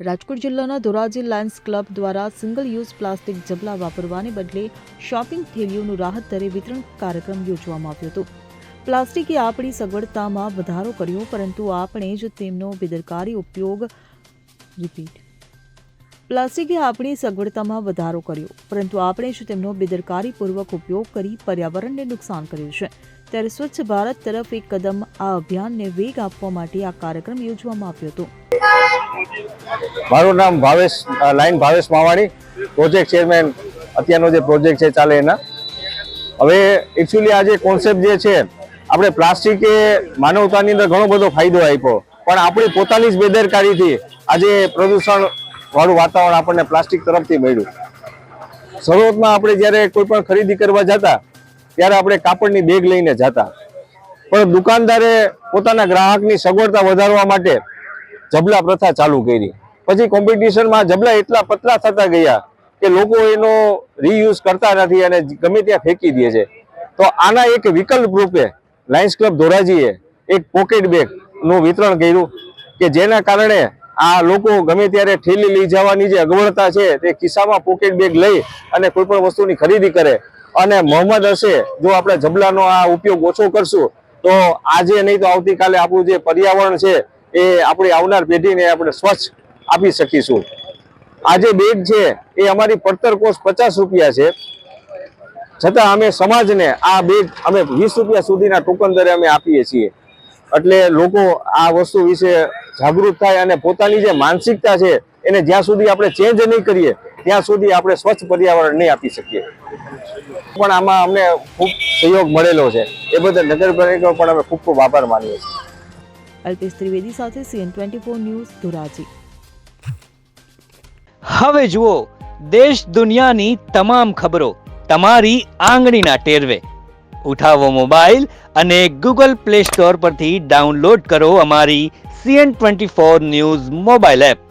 રાજકોટ જિલ્લાના Dhoraji Lions club દ્વારા single use plastic જબલા વાપરવાને બદલે શોપિંગ થેલીઓનું રાહત દરે વિતરણ કાર્યક્રમ યોજવામાં આવ્યો હતો. પ્લાસ્ટિકે આપણી સગવડતામાં વધારો કર્યો, પરંતુ આપણે જ તેમનો બેદરકારી ઉપયોગ પ્લાસ્ટિકે આપણી સગવડતામાં વધારો કર્યો, પરંતુ આપણે જ તેમનો બેદરકારીપૂર્વક ઉપયોગ કરી પર્યાવરણને નુકસાન કર્યું છે. ત્યારે સ્વચ્છ ભારત તરફ એક કદમ આ અભિયાનને વેગ આપવા માટે આ કાર્યક્રમ યોજવામાં આવ્યો હતો. મારું નામ ભાવેશ માવાણી, પ્રોજેક્ટ ચેરમેન. અત્યારનો જે પ્રોજેક્ટ છે ચાલે એના. હવે એકચ્યુઅલી આ જે કોન્સેપ્ટ જે છે, આપણે પ્લાસ્ટિકે માનવતાની અંદર ઘણો બધો ફાયદો આપ્યો, પણ આપણી પોતાની જ બેદરકારીથી આજે પ્રદૂષણ વાળું વાતાવરણ આપણને પ્લાસ્ટિક તરફથી મળ્યું. શરૂઆતમાં આપણે જ્યારે કોઈ પણ ખરીદી કરવા જતા ત્યારે આપણે કાપડની બેગ લઈને જતા, પણ દુકાનદારે પોતાના ગ્રાહકની સગવડતા વધારવા માટે જબલા પ્રથા ચાલુ કરી. પછી કોમ્પિટિશનમાં જબલા એટલા પતલા થતા ગયા કે લોકો એનો રીયુઝ કરતા નથી અને ગમે ત્યાં ફેંકી દે છે. તો આના એક વિકલ્પ રૂપે લાયન્સ ક્લબ ધોરાજીએ એક પોકેટ બેગ નું વિતરણ કર્યું કે જેના કારણે આ લોકો ગમે ત્યારે ઠેલી લઈ જવાની જે અગવડતા છે તે ખિસ્સામાં પોકેટ બેગ લઈ અને કોઈ પણ વસ્તુની ખરીદી કરે. અને મોહમ્મદ હશે જો આપણે જબલાનો આ ઉપયોગ ઓછો કરશું તો આજે નહીં તો આવતીકાલે આપણું જે પર્યાવરણ છે એ આપણી આવનાર પેઢીને આપણે સ્વચ્છ આપી શકીશું. આ જે બેગ છે એ અમારી પડતર કોસ્ટ 50 રૂપિયા છે, છતાં અમે સમાજને આ બેગ અમે 20 રૂપિયા સુધીના ટોકન દરે અમે આપીએ છીએ. એટલે લોકો આ વસ્તુ વિશે જાગૃત થાય અને પોતાની જે માનસિકતા છે એને જ્યાં સુધી આપણે ચેન્જ નહીં કરીએ ત્યાં સુધી આપણે સ્વચ્છ પર્યાવરણ નહીં આપી શકીએ. પણ આમાં અમને ખૂબ સહયોગ મળેલો છે, એ બદલ નગરપાલિકા પણ અમે ખૂબ ખૂબ આભાર માનીએ છીએ. અલ્પેશ ત્રિવેદી સાથે CN24 ન્યૂઝ ધોરાજી. હવે જુઓ દેશ દુનિયાની તમામ ખબરો તમારી આંગળીના ટેરવે. ઉઠાવો મોબાઈલ અને Google Play Store પરથી ડાઉનલોડ કરો અમારી CN24 ન્યૂઝ મોબાઈલ એપ.